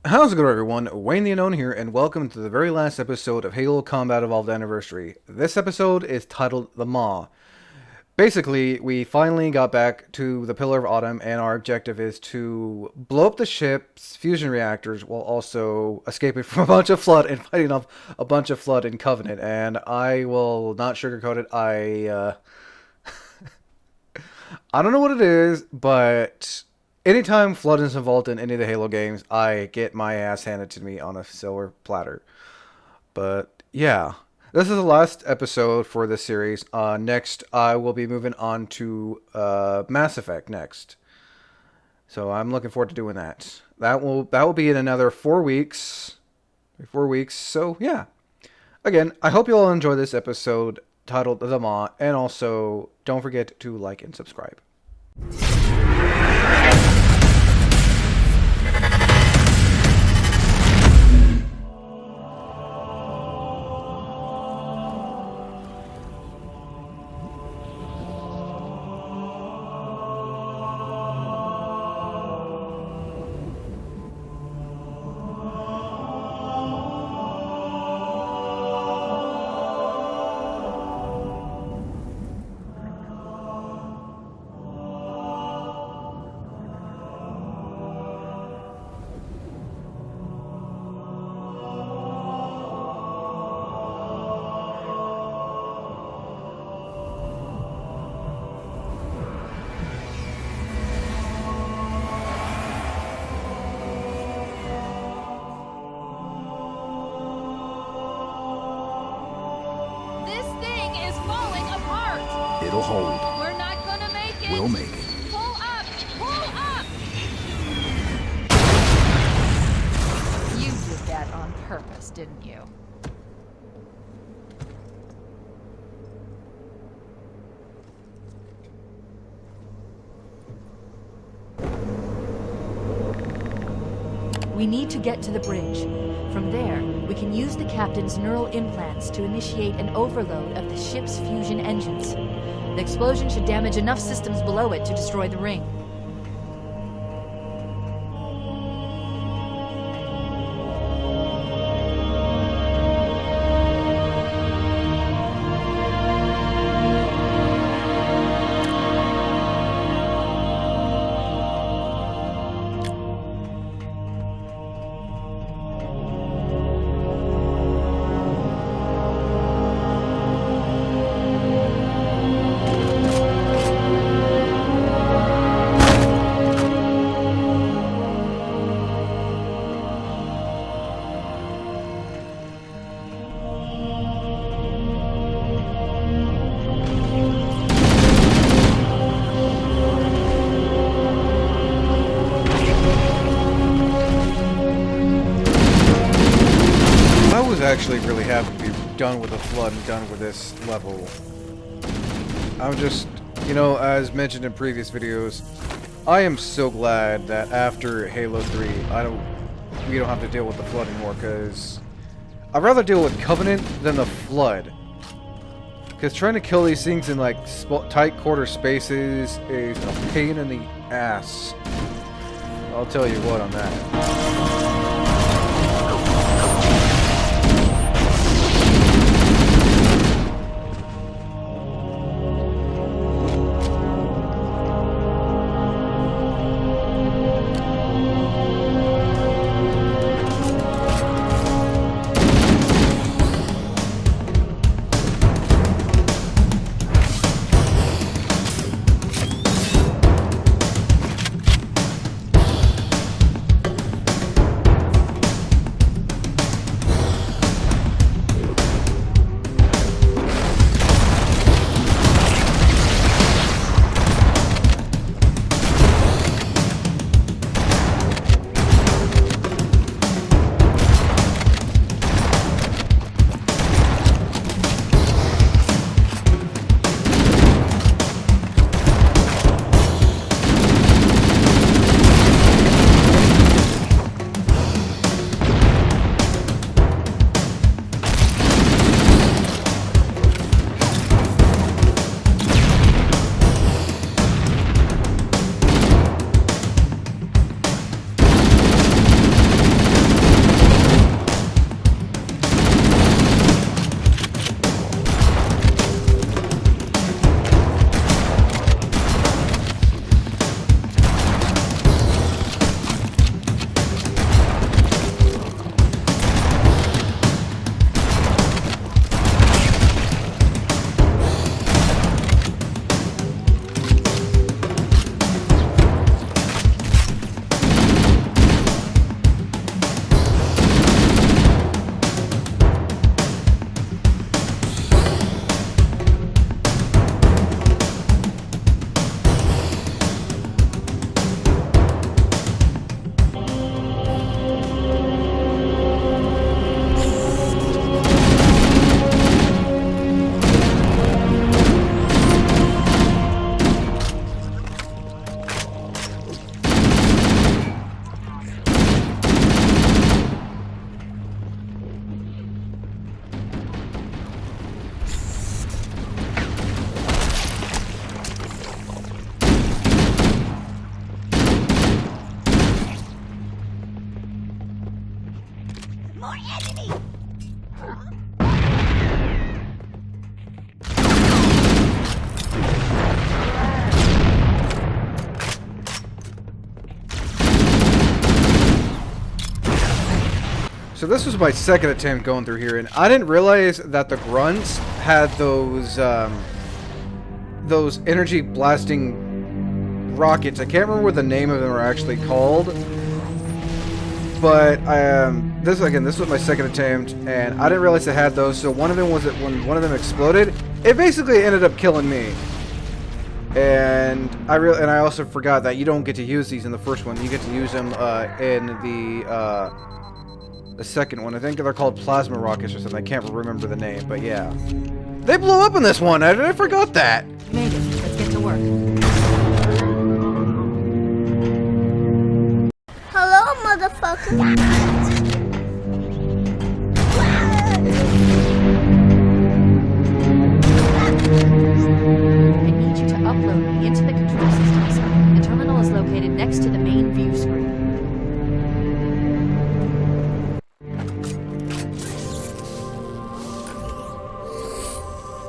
How's it going, everyone? Wayne the Unknown here, and welcome to the very last episode of Halo Combat Evolved Anniversary. This episode is titled The Maw. Basically, we finally got back to the Pillar of Autumn, and our objective is to blow up the ship's fusion reactors while also escaping from a bunch of Flood and fighting off a bunch of Flood and Covenant. And I will not sugarcoat it. I don't know what it is, but anytime Flood is involved in any of the Halo games, I get my ass handed to me on a silver platter. But yeah, this is the last episode for this series. Next, I will be moving on to Mass Effect next. So I'm looking forward to doing that. That will be in another 4 weeks. 4 weeks. So yeah. Again, I hope you all enjoy this episode titled The Maw, and also don't forget to like and subscribe. It'll hold. We're not gonna make it. We'll make it. Pull up! Pull up! You did that on purpose, didn't you? We need to get to the bridge. From there, we can use the captain's neural implants to initiate an overload of the ship's fusion engines. The explosion should damage enough systems below it to destroy the ring. Actually really happy to be done with the Flood and done with this level. I'm just, as mentioned in previous videos, I am so glad that after Halo 3, we don't have to deal with the Flood anymore, because I'd rather deal with Covenant than the Flood. Because trying to kill these things in like tight quarter spaces is a pain in the ass. I'll tell you what on that. More enemy! So this was my second attempt going through here, and I didn't realize that the grunts had those energy blasting rockets. I can't remember what the name of them are actually called, but this was my second attempt, and I didn't realize they had those. So one of them was that when one of them exploded, it basically ended up killing me. And I also forgot that you don't get to use these in the first one. You get to use them in the second one. I think they're called plasma rockets or something. I can't remember the name, but yeah. They blew up in this one. I forgot that. Made it. Let's get to work. Hello, motherfucker! I need you to upload me into the control systems. The terminal is located next to the main view screen.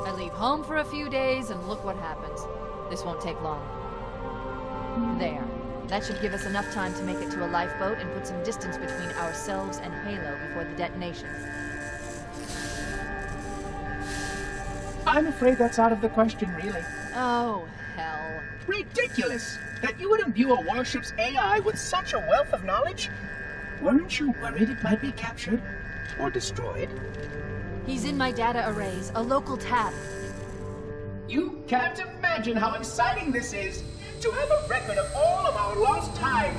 I leave home for a few days and look what happens. This won't take long. There. That should give us enough time to make it to a lifeboat and put some distance between ourselves and Halo before the detonation. I'm afraid that's out of the question, really. Oh, hell. Ridiculous! That you would imbue a warship's AI with such a wealth of knowledge? Weren't you worried it might be captured? Or destroyed? He's in my data arrays, a local tab. You can't imagine how exciting this is! To have a record of all of our lost time!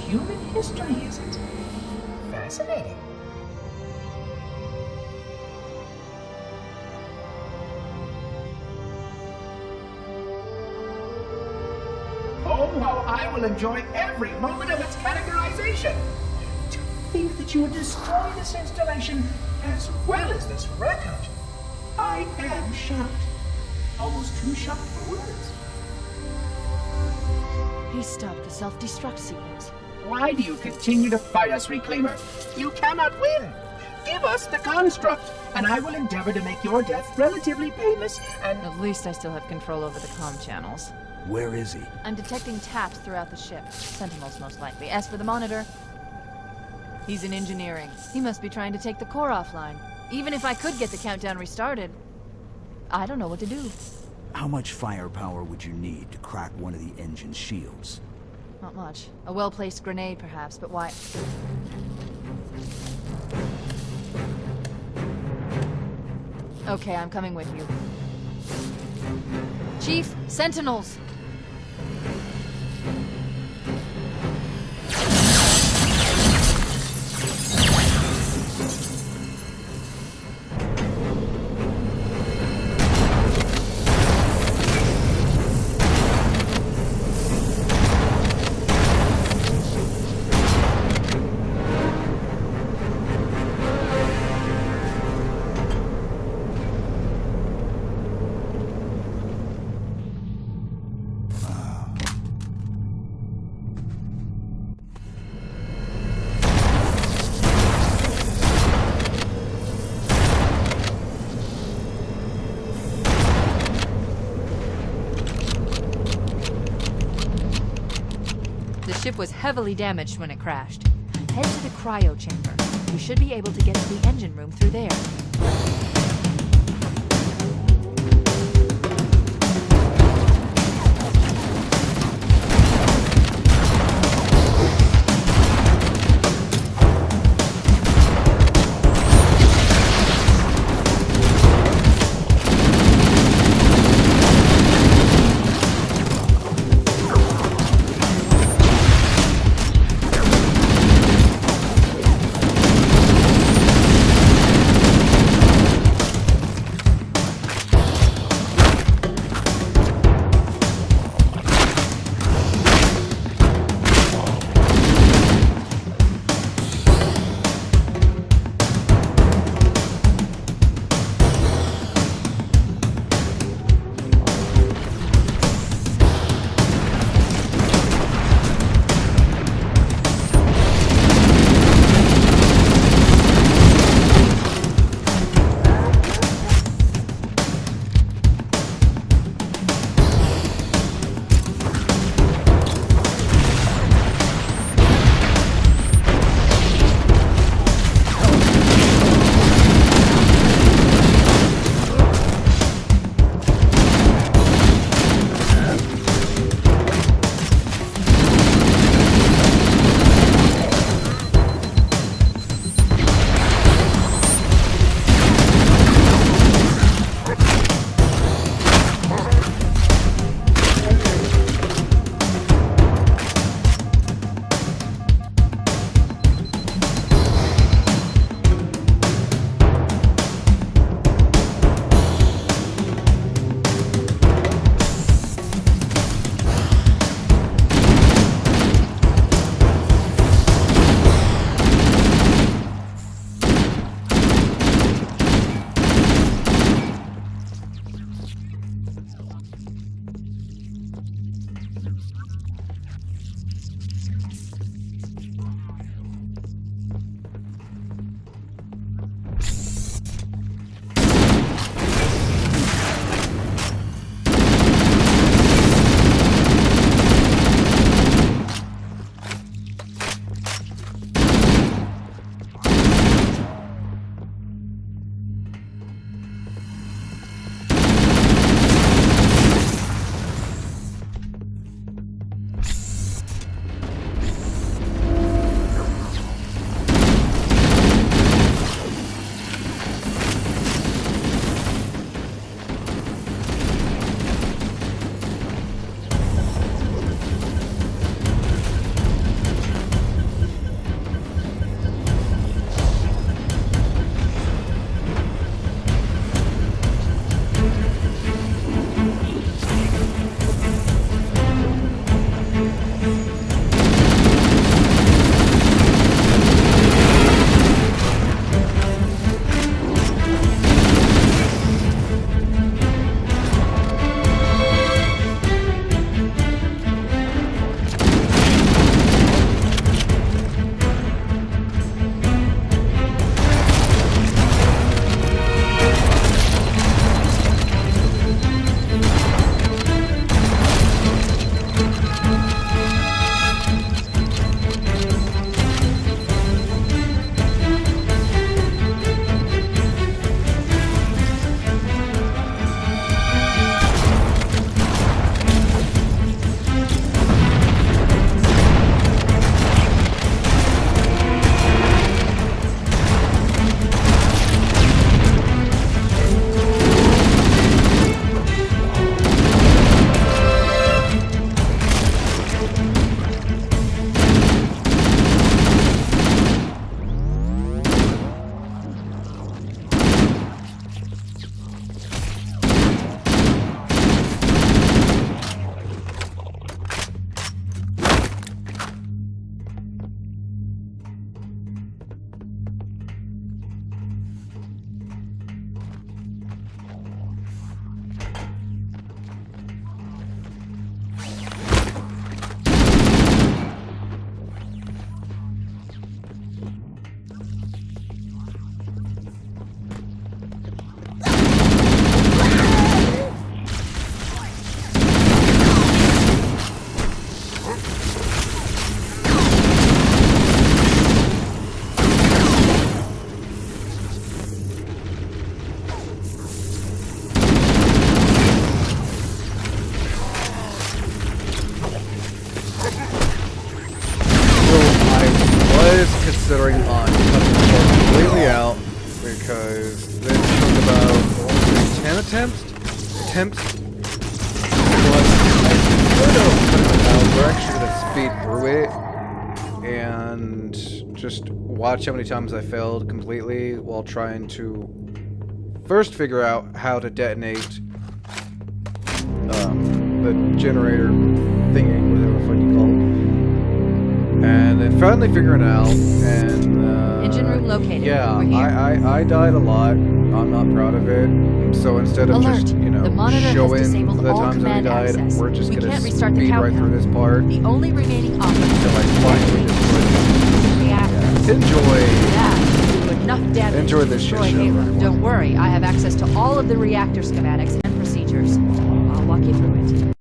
Human history, is it? Fascinating. Oh, how I will enjoy every moment of its categorization! To think that you would destroy this installation as well as this record! I am shocked. Almost too shocked for words. He stopped the self-destruct sequence. Why do you continue to fight us, Reclaimer? You cannot win! Give us the construct, and I will endeavor to make your death relatively painless and... At least I still have control over the comm channels. Where is he? I'm detecting taps throughout the ship. Sentinels, most likely. As for the monitor, he's in engineering. He must be trying to take the core offline. Even if I could get the countdown restarted, I don't know what to do. How much firepower would you need to crack one of the engine's shields? Not much. A well-placed grenade, perhaps, but why? Okay, I'm coming with you. Chief, Sentinels! The ship was heavily damaged when it crashed. Head to the cryo chamber. You should be able to get to the engine room through there. considering on cutting the board completely out because this took about 10 attempts. But instead of cutting it out, we're actually gonna speed through it and just watch how many times I failed completely while trying to first figure out how to detonate the generator thingy, whatever the fuck you call it. And then finally figuring it out, and Engine room located. yeah, We're here. I died a lot. I'm not proud of it. So instead of Alert. just, The monitor has showing disabled the all times that I command died, access. we're just We gonna can't restart the speed right countdown. through this part The only remaining option until I is finally destroy reactor. it. Enjoy. That will do enough damage Enjoy to this shit destroy show, Halo. everyone. Don't worry, I have access to all of the reactor schematics and procedures. I'll walk you through it.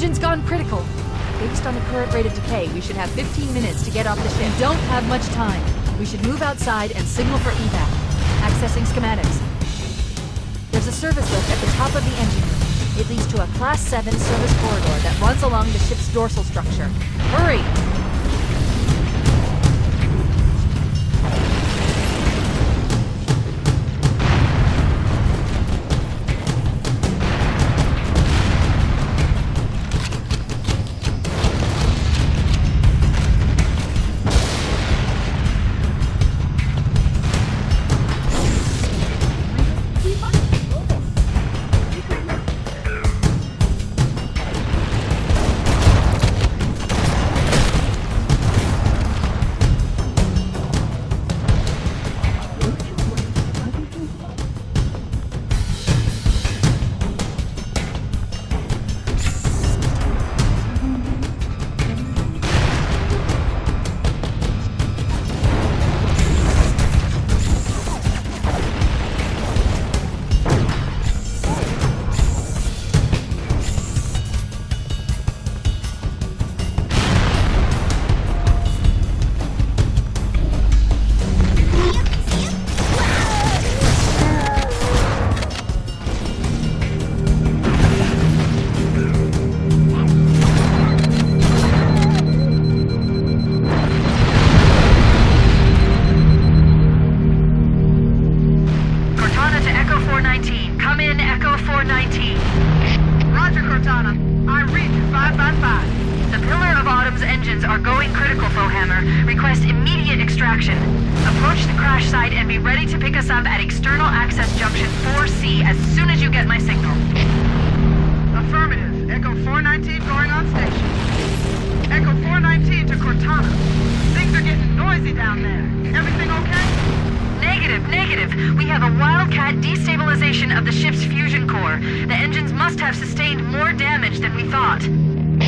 Engine's gone critical. Based on the current rate of decay, we should have 15 minutes to get off the ship. We don't have much time. We should move outside and signal for evac. Accessing schematics. There's a service lift at the top of the engine room. It leads to a Class 7 service corridor that runs along the ship's dorsal structure. Hurry!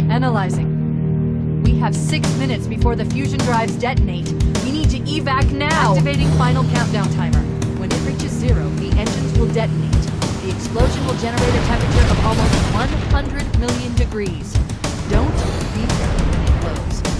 Analyzing. We have 6 minutes before the fusion drives detonate. We need to evac now! Activating final countdown timer. When it reaches 0, the engines will detonate. The explosion will generate a temperature of almost 100 million degrees. Don't be there when it blows.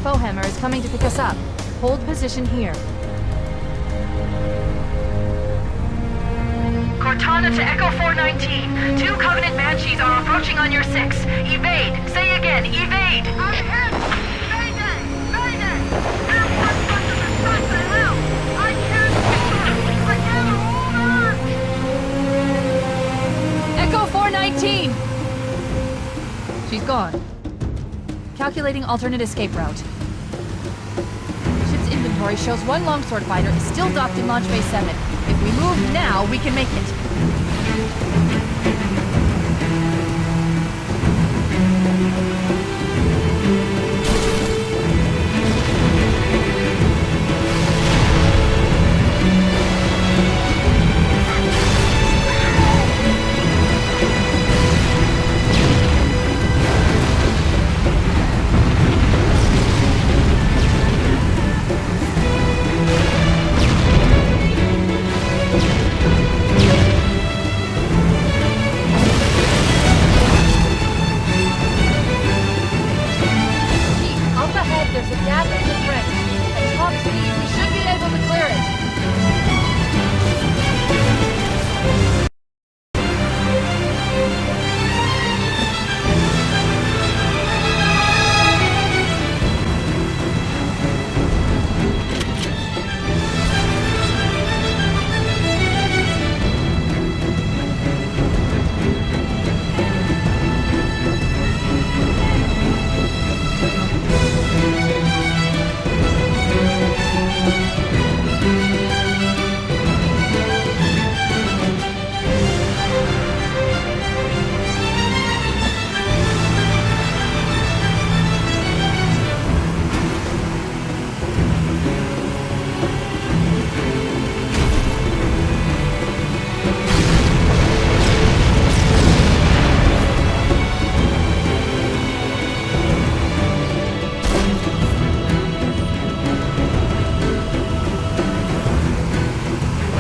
Foehammer is coming to pick us up. Hold position here. Cortana to Echo 419. 2 Covenant Banshees are approaching on your 6. Evade! Say again, evade! I'm hit! Mayday! Mayday! Airport buses are shot to hell! I can't hold on! I can't hold on! Echo 419! She's gone. Calculating alternate escape route. Ship's inventory shows 1 longsword fighter is still docked in Launch Bay 7. If we move now, we can make it. Up ahead, there's a gap in the bridge. At top speed, we should be able to clear it.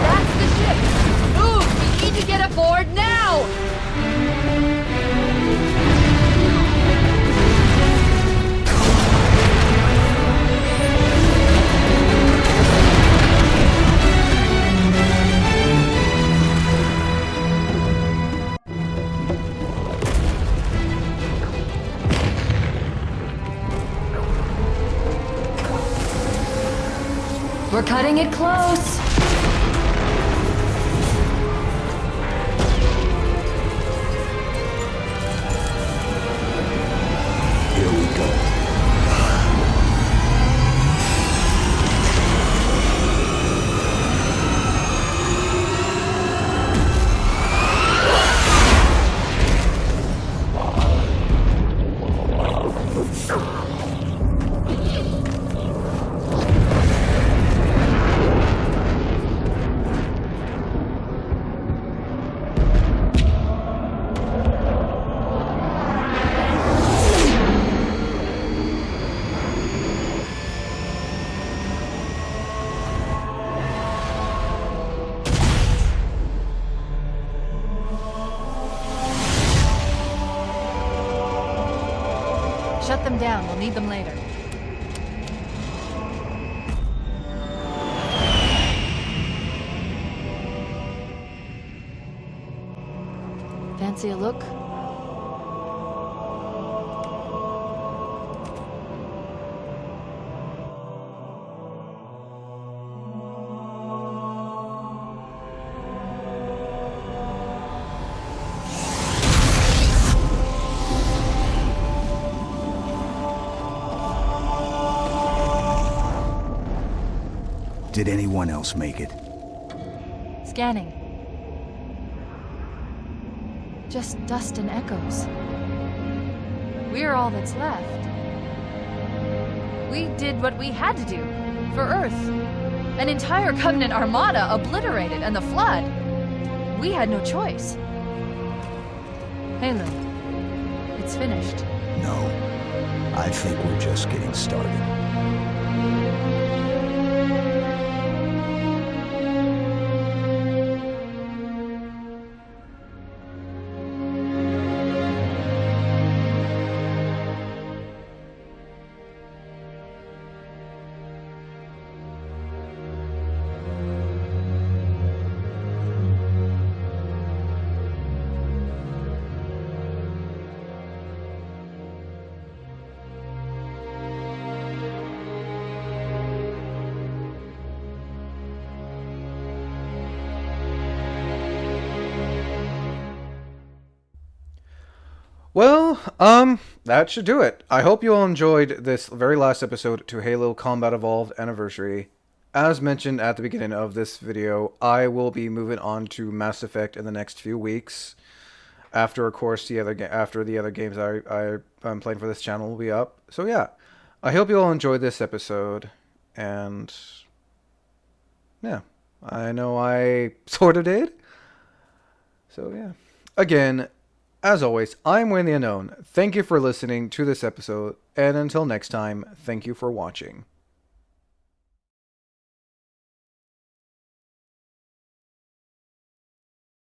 That's the ship! Move! We need to get aboard now! We're cutting it close! Here we go. Shut them down, we'll need them later. Fancy a look? Did anyone else make it? Scanning. Just dust and echoes. We're all that's left. We did what we had to do. For Earth. An entire Covenant armada obliterated, and the Flood. We had no choice. Halo. It's finished. No. I think we're just getting started. that should do it. I hope you all enjoyed this very last episode to Halo Combat Evolved Anniversary. As mentioned at the beginning of this video, I will be moving on to Mass Effect in the next few weeks. After, of course, the other games I'm playing for this channel will be up. So yeah, I hope you all enjoyed this episode, and yeah, I know I sort of did. So yeah, again, as always, I'm Wayne the Unknown. Thank you for listening to this episode, and until next time, thank you for watching.